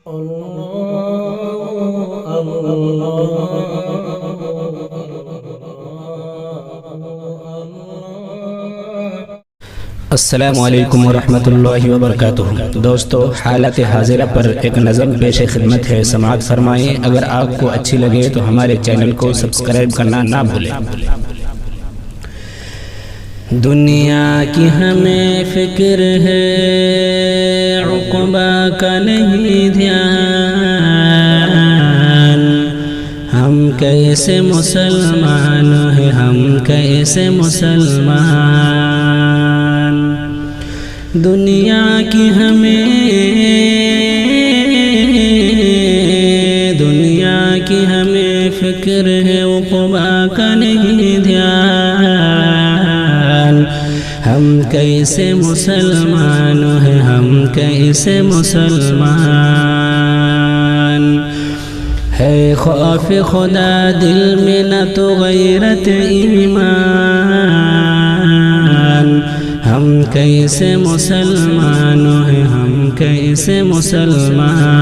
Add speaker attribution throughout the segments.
Speaker 1: السلام علیکم ورحمۃ اللہ وبرکاتہ۔ دوستو، حالت حاضرہ پر ایک نظم پیش خدمت ہے، سماعت فرمائیں۔ اگر آپ کو اچھی لگے تو ہمارے چینل کو سبسکرائب کرنا نہ بھولیں۔ دنیا کی ہمیں فکر ہے، عقبہ کا نہیں دھیان۔ ہم کیسے مسلمان ہیں، ہم کیسے مسلمان۔ دنیا کی ہمیں فکر ہے، عقبہ کا نہیں دھیان۔ ہم کیسے مسلمان ہیں، ہم کیسے مسلمان۔ ہے خوف خدا دل میں نہ تو غیرت ایمان۔ ہم کیسے مسلمان ہیں، ہم کیسے مسلمان۔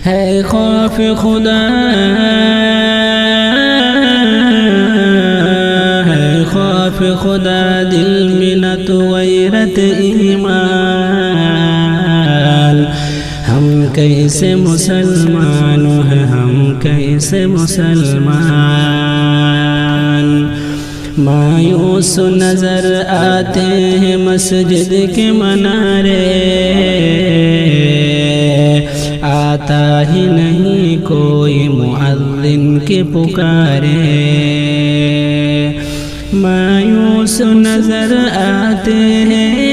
Speaker 1: ہے خوف خدا، ہے خوف خدا دل میں نہ تو غیرت ایمان۔ ہم کیسے مسلمان ہیں، ہم کیسے مسلمان۔ مایوس نظر آتے ہیں مسجد کے منارے، آتا ہی نہیں کوئی مؤذن کی پکارے۔ مایوس نظر آتے ہیں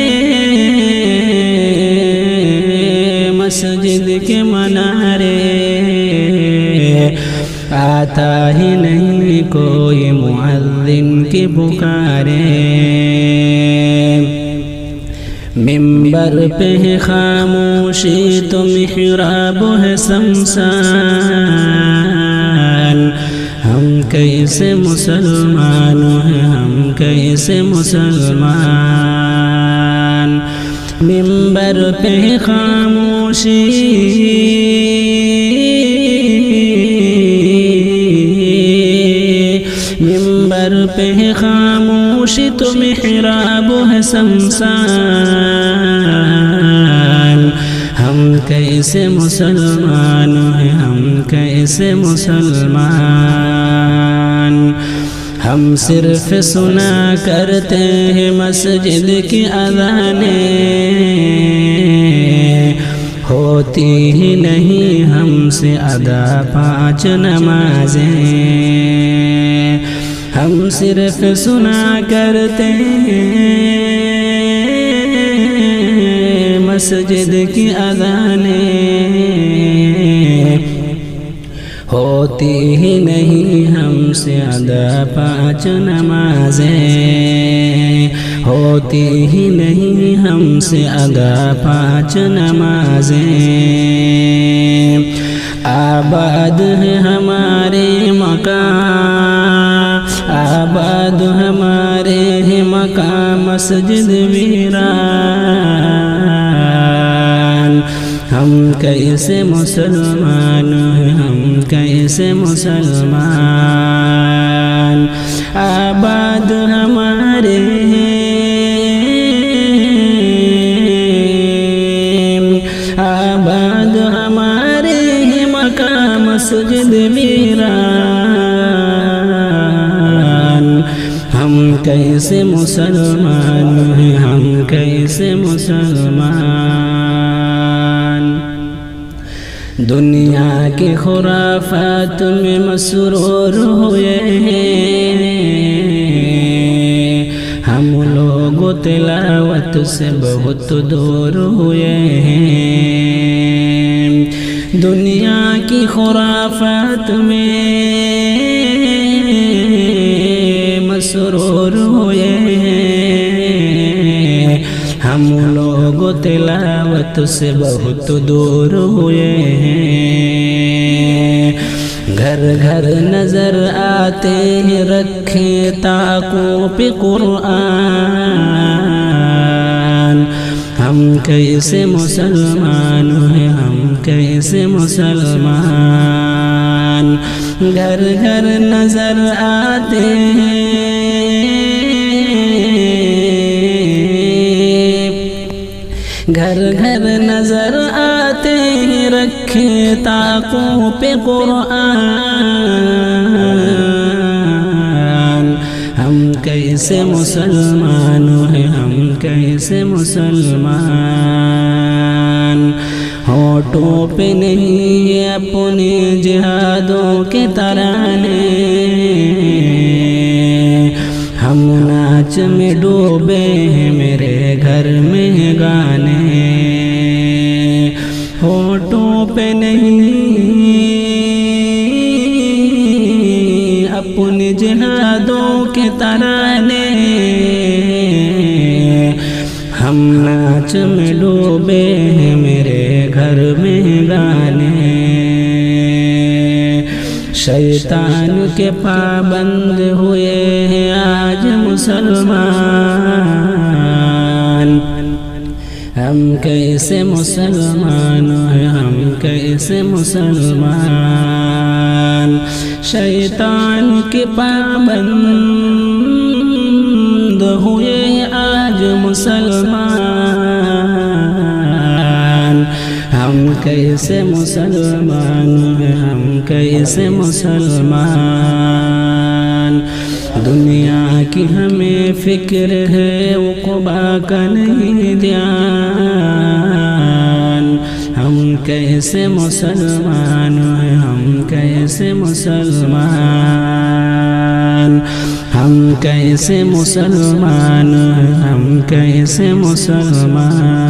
Speaker 1: مسجد کے منارے، آتا ہی نہیں کوئی مؤذن کی پکارے۔ منبر پہ ہے خاموشی تو محراب ہے شمشان۔ ہم کیسے مسلمان ہیں، ہم کیسے مسلمان۔ منبر پہ ہے خاموشی، منبر پہ ہے خاموشی تو محراب ہے شمشان۔ ہم کیسے مسلمان ہیں، ہم کیسے مسلمان۔ ہم صرف سنا کرتے ہیں مسجد کی اذانیں، ہوتی ہی نہیں ہم سے ادا 5 نمازیں۔ ہم صرف سنا کرتے ہیں مسجد کی اذانیں، ہوتی ہی نہیں ہم سے ادا 5 نمازیں، ہوتی ہی نہیں ہم سے ادا 5 نمازیں۔ آباد ہے ہمارے مقام، آباد ہمارے ہیں مقام مسجد ویران۔ ہم کیسے مسلمان ہیں، ہم کیسے مسلمان۔ آباد ہمارے آباد ہمارے ہیں مقام مسجد ویران۔ ہم کیسے مسلمان ہیں، ہم کیسے مسلمان۔ دنیا کے خرافات میں مسرور ہوئے ہیں، ہم لوگ تلاوت سے بہت دور ہوئے ہیں۔ دنیا کی خرافات میں مسرور ہوئے ہیں، ہم لوگ تلاوت سے بہت دور ہوئے ہیں۔ گھر گھر نظر آتے ہیں رکھے طاقوں پہ قرآن، ہم کیسے مسلمان ہیں، ہم کیسے مسلمان، گھر گھر نظر آتے ہیں، گھر گھر نظر آتے ہیں، رکھے طاقوں پہ قرآن، ہم کیسے مسلمان ہیں، ہم کیسے مسلمان، ہونٹوں پہ نہیں اپنے جہادوں کے ترانے، ہم ناچ میں ڈوبے ہیں، میرے گھر میں گانے، ہونٹوں پہ نہیں اپنے جہادوں کے ترانے، ہم ناچ میں ڈوبے ہیں، میرے گھر میں گانے، شیطان کے پابند ہوئے ہیں آج مسلمان، ہم کیسے مسلمان ہیں، ہم کیسے مسلمان، شیطان کے پابند ہوئے آج مسلمان، ہم کیسے مسلمان ہیں، ہم کیسے مسلمان، دنیا کی ہمیں فکر ہے عقبیٰ کا نہیں دھیان، ہم کیسے مسلمان ہیں، ہم کیسے مسلمان، ہم کیسے مسلمان ہیں، ہم کیسے مسلمان۔